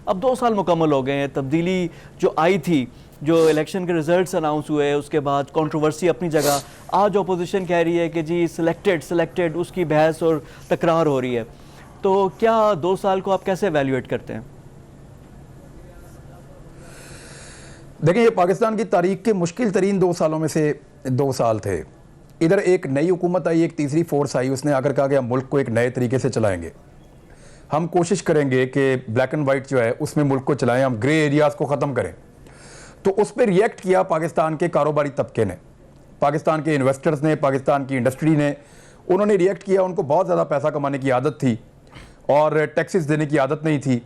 अब 2 साल मुकम्मल हो गए हैं, तब्दीली जो आई थी, जो इलेक्शन के रिजल्ट्स अनाउंस हुए उसके बाद कंट्रोवर्सी अपनी जगह, आज अपोजिशन कह रही है कि जी सिलेक्टेड उसकी बहस और तकरार हो रही है। तो क्या 2 साल को आप कैसे एवेल्युएट करते हैं? देखिए, ये पाकिस्तान की तारीख के मुश्किल तरीन 2 सालों में से 2 साल थे। इधर एक नई हुकूमत आई, एक तीसरी फोर्स आई, उसने आकर कहा कि हम मुल्क को एक नए तरीके से चलाएंगे, हम कोशिश करेंगे कि ब्लैक एंड वाइट जो है उसमें मुल्क को चलाएं, हम ग्रे एरियाज को ख़त्म करें। तो उस पर रिएक्ट किया पाकिस्तान के कारोबारी तबके ने, पाकिस्तान के इन्वेस्टर्स ने, पाकिस्तान की इंडस्ट्री ने, उन्होंने रिएक्ट किया। उनको बहुत ज़्यादा पैसा कमाने की आदत थी और टैक्सेस देने की आदत नहीं थी,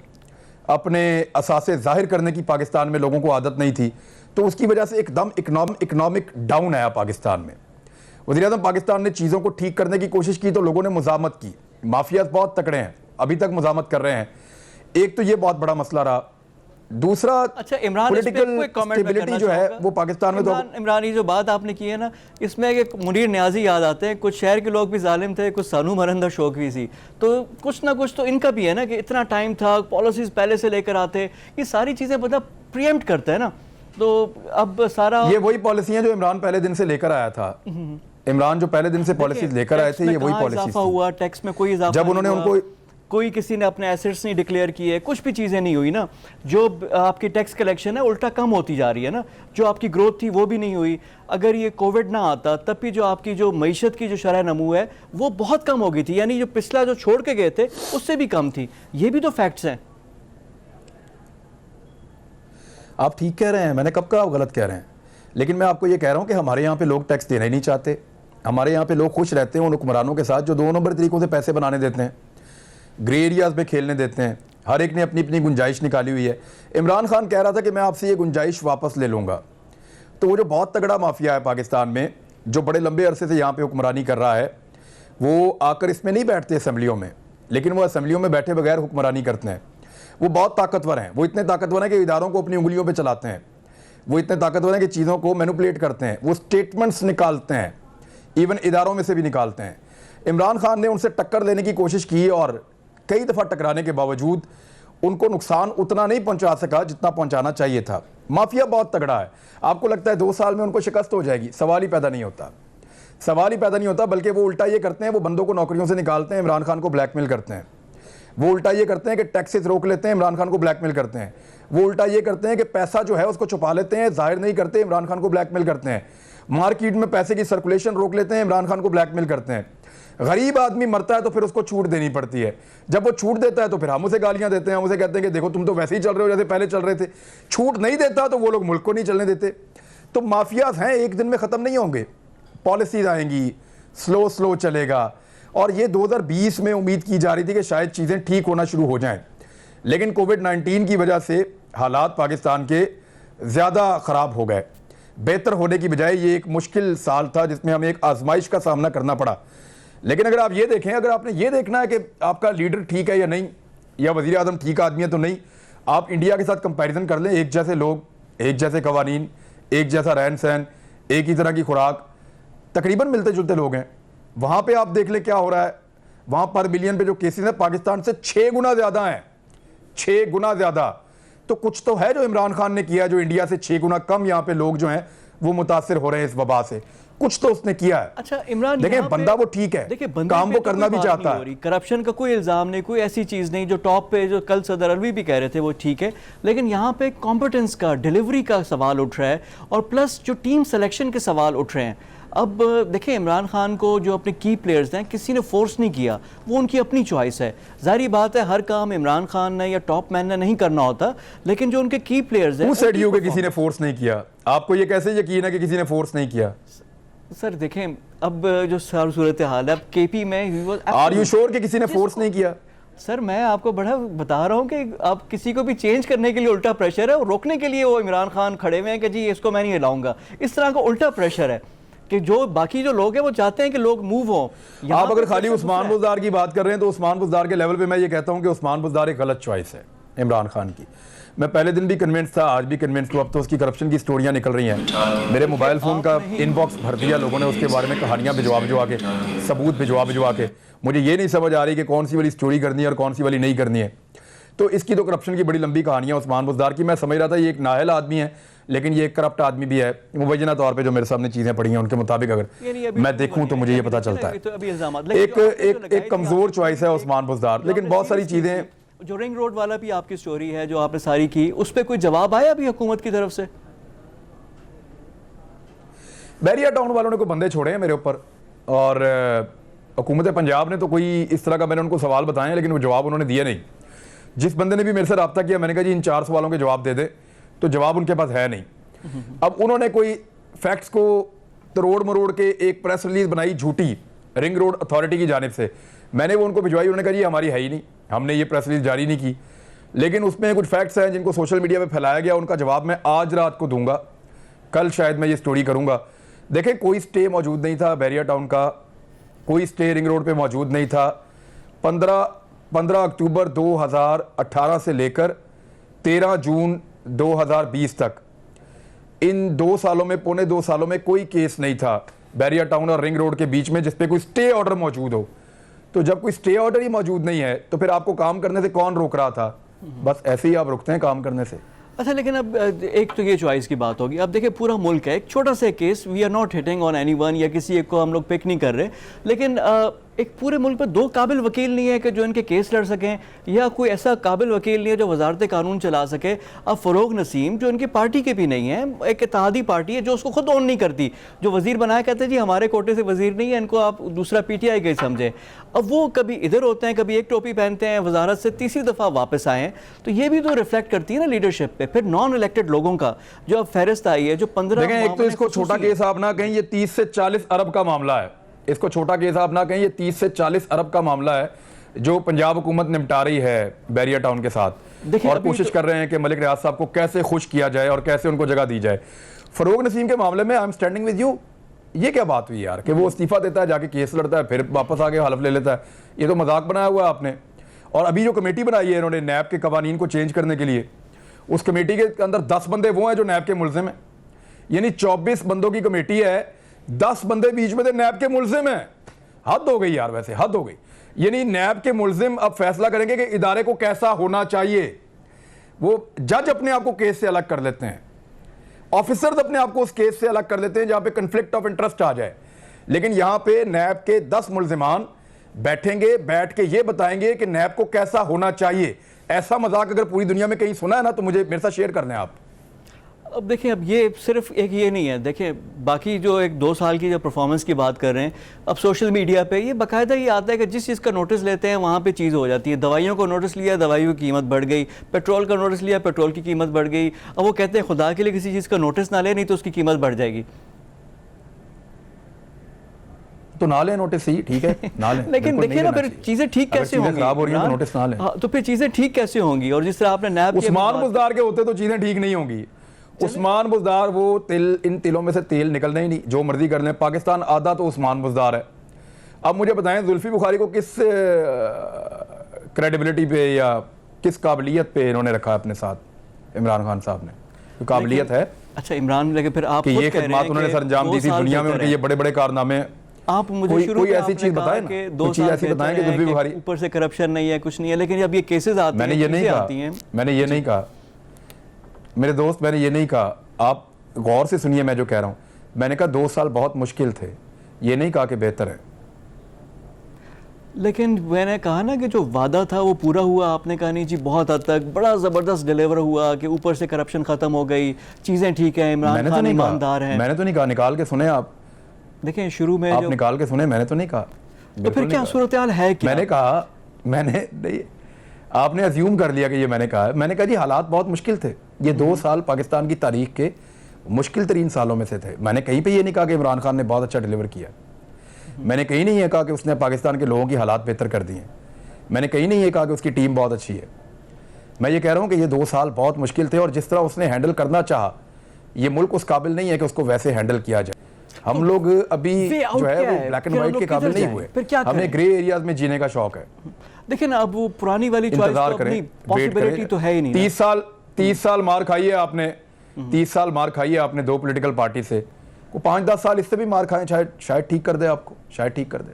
अपने असासे ज़ाहिर करने की पाकिस्तान में लोगों को आदत नहीं थी। तो उसकी वजह से एकदम इकनॉमिक डाउन आया पाकिस्तान में। वज़ीर-ए-आज़म पाकिस्तान ने चीज़ों को ठीक करने की कोशिश की तो लोगों ने मुज़ामत की। माफिया बहुत तकड़े हैं, अभी तक मुज़ामत कर रहे हैं। एक तो ये बहुत बड़ा मसला रहा। दूसरा, अच्छा इमरान, पॉलिटिकल स्टेबिलिटी जो है वो पाकिस्तान में, तो इमरान ये जो बात आपने की है ना, इसमें एक मुनीर न्याजी याद आते हैं। कुछ शहर के लोग भी जालिम थे, कुछ सानू मरंदा शौक भी थी। तो कुछ ना कुछ तो इनका भी है ना कि इतना टाइम था, पॉलिसीज पहले से लेकर आते, ये सारी चीज़ें मतलब प्रीएम्प्ट करते हैं ना। तो अब सारा ये वही पॉलिसियां जो इमरान पहले दिन से लेकर आया था। इमरान जो पहले दिन से पॉलिसीज लेकर आए थे, ये वही पॉलिसीज हुआ। टैक्स में कोई इजाफा जब उन्होंने उनको, कोई किसी ने अपने एसेट्स नहीं डिक्लेयर किए, कुछ भी चीज़ें नहीं हुई ना। जो आपकी टैक्स कलेक्शन है उल्टा कम होती जा रही है ना, जो आपकी ग्रोथ थी वो भी नहीं हुई। अगर ये कोविड ना आता तब भी जो आपकी जो मईशत की जो शरह नमू है वो बहुत कम हो गई थी, यानी जो पिछला जो छोड़ के गए थे उससे भी कम थी। ये भी तो फैक्ट्स हैं। आप ठीक कह रहे हैं, मैंने कब कहा आप गलत कह रहे हैं, लेकिन मैं आपको ये कह रहा हूँ कि हमारे यहाँ पे लोग टैक्स देना ही नहीं चाहते। हमारे यहाँ पे लोग खुश रहते हैं उन हुक्मरानों के साथ जो 2 नंबर तरीकों से पैसे बनाने देते हैं, ग्रे एरियाज में खेलने देते हैं। हर एक ने अपनी अपनी गुंजाइश निकाली हुई है। इमरान खान कह रहा था कि मैं आपसे ये गुंजाइश वापस ले लूँगा। तो वो जो बहुत तगड़ा माफिया है पाकिस्तान में, जो बड़े लंबे अरसे से यहाँ पे हुक्मरानी कर रहा है, वो आकर इसमें नहीं बैठते असेंबलियों में, लेकिन वो असेंबलियों में बैठे बगैर हुक्मरानी करते हैं। वो बहुत ताकतवर हैं, वो इतने ताकतवर हैं कि इदारों को अपनी उंगलियों पर चलाते हैं। वो इतने ताकतवर हैं कि चीज़ों को मैनिपुलेट करते हैं, वो स्टेटमेंट्स निकालते हैं, इवन इदारों में से भी निकालते हैं। इमरान खान ने उनसे टक्कर लेने की कोशिश की और कई दफ़ा टकराने के बावजूद उनको नुकसान उतना नहीं पहुंचा सका जितना पहुंचाना चाहिए था। माफिया बहुत तगड़ा है। आपको लगता है 2 साल में उनको शिकस्त हो जाएगी? सवाल ही पैदा नहीं होता, सवाल ही पैदा नहीं होता। बल्कि वो उल्टा ये करते हैं, वो बंदों को नौकरियों से निकालते हैं, इमरान खान को ब्लैकमेल करते हैं। वो उल्टा ये करते हैं कि टैक्सेस रोक लेते हैं, इमरान खान को ब्लैकमेल करते हैं। वो उल्टा ये करते हैं कि पैसा जो है उसको छुपा लेते हैं, जाहिर नहीं करते, इमरान खान को ब्लैकमेल करते हैं। मार्केट में पैसे की सर्कुलेशन रोक लेते हैं, इमरान खान को ब्लैकमेल करते हैं। गरीब आदमी मरता है तो फिर उसको छूट देनी पड़ती है। जब वो छूट देता है तो फिर हम उसे गालियां देते हैं, हम उसे कहते हैं कि देखो तुम तो वैसे ही चल रहे हो जैसे पहले चल रहे थे। छूट नहीं देता तो वो लोग मुल्क को नहीं चलने देते। तो माफियाज हैं, एक दिन में ख़त्म नहीं होंगे। पॉलिसीज आएंगी, स्लो चलेगा। और ये 2020 में उम्मीद की जा रही थी कि शायद चीज़ें ठीक होना शुरू हो जाएं, लेकिन कोविड-19 की वजह से हालात पाकिस्तान के ज़्यादा ख़राब हो गए। बेहतर होने की बजाय ये एक मुश्किल साल था जिसमें हमें एक आजमाइश का सामना करना पड़ा। लेकिन अगर आप ये देखें, अगर आपने ये देखना है कि आपका लीडर ठीक है या नहीं, या वज़ीर आज़म ठीक आदमी है तो नहीं, आप इंडिया के साथ कंपैरिजन कर लें। एक जैसे लोग, एक जैसे कवानीन, एक जैसा रहन सहन, एक ही तरह की खुराक, तकरीबन मिलते जुलते लोग हैं। वहाँ पे आप देख लें क्या हो रहा है। वहाँ पर मिलियन पे जो केसेस हैं पाकिस्तान से 6 गुना ज़्यादा हैं, 6 गुना ज़्यादा। तो कुछ तो है जो इमरान खान ने किया, जो इंडिया से 6 गुना कम यहाँ पे लोग जो हैं वो मुतासिर हो रहे हैं इस वबा से। कुछ तो उसने किया है। अच्छा इमरान, देखिए बंदा वो ठीक है, देखिए काम वो करना भी चाहता है। करप्शन का कोई इल्जाम नहीं, कोई ऐसी चीज नहीं। जो टॉप पे जो कल सदर अलवी भी कह रहे थे वो ठीक है, लेकिन यहाँ पे कॉम्पिटेंस का, डिलीवरी का सवाल उठ रहा है, और प्लस जो टीम सिलेक्शन के सवाल उठ रहे हैं। अब देखिए इमरान खान को जो अपने की प्लेयर्स हैं किसी ने फोर्स नहीं किया, वो उनकी अपनी चॉइस है। जाहिर बात है हर काम इमरान खान ने या टॉप मैन ने नहीं करना होता, लेकिन जो उनके की प्लेयर्स हैं के किसी ने फोर्स नहीं किया। आपको ये कैसे यकीन है कि किसी ने फोर्स नहीं किया? सर देखें अब जो सूरत हाल है, अब केपी में आर यू श्योर कि किसी ने फोर्स नहीं किया? सर मैं आपको बड़ा बता रहा हूँ कि आप किसी को भी चेंज करने के लिए उल्टा प्रेशर है, और रोकने के लिए वो इमरान खान खड़े हुए हैं कि जी इसको मैं नहीं हिलाऊंगा। इस तरह का उल्टा प्रेशर है कि जो बाकी जो लोग हैं वो चाहते हैं कि लोग मूव हो। आप अगर खाली उस्मान बुज़दार की बात कर रहे हैं तो उस्मान बुज़दार के लेवल पे मैं ये कहता हूं कि उस्मान बुज़दार एक गलत चॉइस है इमरान खान की। मैं पहले दिन भी कन्विंस था, आज भी कन्विंस हूं। अब तो उसकी करप्शन की स्टोरियां निकल रही हैं। मेरे मोबाइल फ़ोन का इनबॉक्स भर दिया लोगों ने उसके बारे में, कहानियां भिजवा के, सबूत भिजवा के। मुझे ये नहीं समझ आ रही कि कौन सी वाली स्टोरी करनी है और कौन सी वाली नहीं करनी है। तो इसकी तो करप्शन की बड़ी लंबी कहानी है उस्मान बुज़दार की। मैं समझ रहा था ये एक नाअहल आदमी है, लेकिन ये एक करप्ट आदमी भी है। मुबैना तौर पे जो मेरे सामने चीज़ें पड़ी हैं उनके मुताबिक अगर मैं देखूं तो मुझे ये पता चलता है एक कमज़ोर चॉइस है उस्मान बुज़दार। लेकिन बहुत सारी चीज़ें, जो रिंग रोड वाला भी आपकी स्टोरी है जो आपने सारी की, उस पर कोई जवाब आया अभी हुकूमत की तरफ से? बैरिया टाउन वालों ने कोई बंदे छोड़े हैं मेरे ऊपर, और हुकूमत पंजाब ने तो कोई इस तरह का मैंने उनको सवाल बताए, लेकिन वो जवाब उन्होंने दिया नहीं। जिस बंदे ने भी मेरे से रब्ता किया, मैंने कहा जी इन 4 सवालों के जवाब दे दे, तो जवाब उनके पास है नहीं। अब उन्होंने कोई फैक्ट्स को तरोड़ मरोड़ के एक प्रेस रिलीज बनाई झूठी रिंग रोड अथॉरिटी की जानिब से, मैंने वो उनको भिजवाई। उन्होंने कहा जी हमारी है ही नहीं, हमने ये प्रेस रिलीज जारी नहीं की। लेकिन उसमें कुछ फैक्ट्स हैं जिनको सोशल मीडिया पे फैलाया गया, उनका जवाब मैं आज रात को दूंगा, कल शायद मैं ये स्टोरी करूंगा। देखें, कोई स्टे मौजूद नहीं था बैरिया टाउन का, कोई स्टे रिंग रोड पे मौजूद नहीं था। 15 अक्टूबर 2018 से लेकर 13 जून 2020 तक, इन 2 सालों में, पौने 2 सालों में कोई केस नहीं था बैरिया टाउन और रिंग रोड के बीच में जिसपे कोई स्टे ऑर्डर मौजूद हो। तो जब कोई स्टे ऑर्डर ही मौजूद नहीं है तो फिर आपको काम करने से कौन रोक रहा था? बस ऐसे ही आप रुकते हैं काम करने से। अच्छा, लेकिन अब एक तो ये चॉइस की बात होगी। अब देखिए पूरा मुल्क है, एक छोटा सा case, we are not hitting on anyone, या किसी एक को हम लोग पिक नहीं कर रहे, लेकिन एक पूरे मुल्क पर 2 काबिल वकील नहीं है कि जो इनके केस लड़ सकें, या कोई ऐसा काबिल वकील नहीं है जो वजारत कानून चला सके। अब फ़रोग नसीम जो इनकी पार्टी के भी नहीं है, एक इत्तेहादी पार्टी है जो उसको खुद ऑन नहीं करती, जो वजीर बनाया कहते हैं जी हमारे कोटे से वजीर नहीं है, इनको आप दूसरा PTI के समझे। अब वो कभी इधर होते हैं, कभी एक टोपी पहनते हैं, वजारत से तीसरी दफ़ा वापस आए हैं, तो ये भी तो रिफ्लेक्ट करती है ना लीडरशिप पे। फिर नॉन इलेक्टेड लोगों का जो अब फहरिस्त आई है, जो 15, एक तो इसको छोटा केस आप ना कहें, ये 30 से 40 अरब का मामला है। इसको छोटा केस आप ना कहें, ये 30 से 40 अरब का मामला है जो पंजाब हुकूमत निपटा रही है बैरिया टाउन के साथ, और कोशिश कर रहे हैं कि मलिक रियाज साहब को कैसे खुश किया जाए और कैसे उनको जगह दी जाए। फरोग नसीम के मामले में I am standing with you, ये क्या बात हुई यार कि वो इस्तीफा देता है, जाके केस लड़ता है, फिर वापस आके हलफ ले लेता है? ये तो मजाक बनाया हुआ है आपने। और अभी जो कमेटी बनाई है इन्होंने नैब के कवानीन को चेंज करने के लिए, उस कमेटी के अंदर 10 बंदे वो हैं जो नैब के मुलजिम हैं, यानी 24 बंदों की कमेटी है, 10 बंदे बीच में से नैब के मुलजिम हैं। हद हो गई यार, वैसे हद हो गई। यानी नैब के मुलजिम अब फैसला करेंगे कि इदारे को कैसा होना चाहिए। वो जज अपने आप को केस से अलग कर लेते हैं, ऑफिसर्स अपने आप को उस केस से अलग कर लेते हैं जहां पे कन्फ्लिक्ट ऑफ इंटरेस्ट आ जाए। लेकिन यहां पे नैब के 10 मुलजिमान बैठेंगे, बैठ के ये बताएंगे कि नैब को कैसा होना चाहिए। ऐसा मजाक अगर पूरी दुनिया में कहीं सुना है ना तो मुझे मेरे साथ शेयर करने आप। अब देखिए, अब ये सिर्फ एक ये नहीं है, देखिए बाकी जो एक 2 साल की जो परफॉर्मेंस की बात कर रहे हैं, अब सोशल मीडिया पे ये बाकायदा ये आता है कि जिस चीज़ का नोटिस लेते हैं वहाँ पे चीज़ हो जाती है। दवाइयों को नोटिस लिया, दवाइयों की कीमत बढ़ गई, पेट्रोल का नोटिस लिया, पेट्रोल की कीमत बढ़ गई। अब वो कहते हैं खुदा के लिए किसी चीज़ का नोटिस ना ले, नहीं तो उसकी कीमत बढ़ जाएगी। तो ना लें नोटिस, ही ठीक है ना लें। लेकिन देखिए ना, फिर चीजें ठीक कैसे होंगी? खराब हो रही हैं तो नोटिस ना लें। तो फिर चीजें ठीक कैसे होंगी? और जिस तरह आपने नैब उस्मान बुज़दार के होते तो चीजें ठीक नहीं होंगी। उस्मान बुज़दार वो तिल, इन तिलों में से तेल निकलना ही नहीं, जो मर्जी कर लें। पाकिस्तान आधा तो उस्मान बुज़दार है। अब मुझे बताएं जुल्फी बुखारी को किस क्रेडिबिलिटी पे या किस काबिलियत पे इन्होंने रखा अपने साथ इमरान खान साहब ने? तो काबिलियत है। अच्छा इमरान, लेकिन फिर आप ये खिदमत उन्होंने सर अंजाम दी थी दुनिया में, उनके ये बड़े बड़े कारनामे। आप मुझे शुरू कोई ऐसी चीज बताएं ना, कोई चीज ऐसी बताएं कि जुल्फी बुखारी ऊपर से करप्शन नहीं है, कुछ नहीं है, लेकिन अब ये केसेस आते हैं, मैंने ये नहीं कहा, मैंने ये नहीं कहा मेरे दोस्त, मैंने ये नहीं कहा। आप गौर से सुनिए मैं जो कह रहा हूं। मैंने कहा 2 साल बहुत मुश्किल थे, ये नहीं कहा कि बेहतर है। लेकिन मैंने कहा ना कि जो वादा था वो पूरा हुआ। आपने कहा नहीं जी बहुत हद तक बड़ा ज़बरदस्त डिलीवर हुआ कि ऊपर से करप्शन ख़त्म हो गई, चीज़ें ठीक है, इमरान खान ईमानदार है। मैंने तो नहीं कहा, निकाल के सुने आप। देखें शुरू में आप निकाल के सुने, मैंने तो नहीं कहा। तो फिर क्या सूरत हाल है क्या? मैंने कहा, मैंने नहीं, आपने अज्यूम कर लिया कि ये मैंने कहा है। मैंने कहा जी हालात बहुत मुश्किल थे। ये 2 साल पाकिस्तान की तारीख के मुश्किल तरीन सालों में से थे। मैंने कहीं पे ये नहीं कहा कि इमरान खान ने बहुत अच्छा डिलीवर किया। मैंने कहीं नहीं ये कहा कि उसने पाकिस्तान के लोगों की हालात बेहतर कर दिए। मैंने कहीं नहीं ये कहा कि उसकी टीम बहुत अच्छी है। मैं ये कह रहा हूँ कि ये 2 साल बहुत मुश्किल थे और जिस तरह उसने हैंडल करना चाहा, ये मुल्क उस काबिल नहीं है कि उसको वैसे हैंडल किया जाए। हम लोग अभी जो है वो ब्लैक एंड व्हाइट के काबिल नहीं हुए, हमें ग्रे एरियाज में जीने का शौक है। देखिए ना, अब वो पुरानी वाली चॉइस तो अपनी पॉसिबिलिटी तो है ही नहीं। 30 साल मार खाइए आपने, 30 साल मार खाइए आपने 2 पॉलिटिकल पार्टी से। को 5-10 साल इससे भी मार खाएं, शायद ठीक कर दे आपको, शायद ठीक कर दे।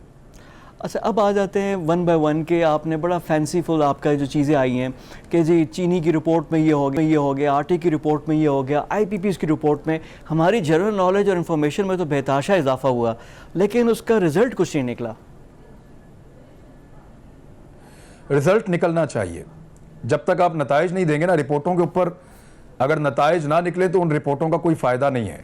अच्छा, अब आ जाते हैं वन बाय वन के। आपने बड़ा फैंसीफुल आपका जो चीज़ें आई हैं कि जी चीनी की रिपोर्ट में ये हो गया, आटे की रिपोर्ट में ये हो गया, आईपीपीज़ की रिपोर्ट में हमारी जनरल नॉलेज और इन्फॉर्मेशन में तो बेताशा इजाफा हुआ, लेकिन उसका रिजल्ट कुछ नहीं निकला। रिजल्ट निकलना चाहिए। जब तक आप नताइज नहीं देंगे ना रिपोर्टों के ऊपर, अगर नताइज ना निकले तो उन रिपोर्टों का कोई फ़ायदा नहीं है।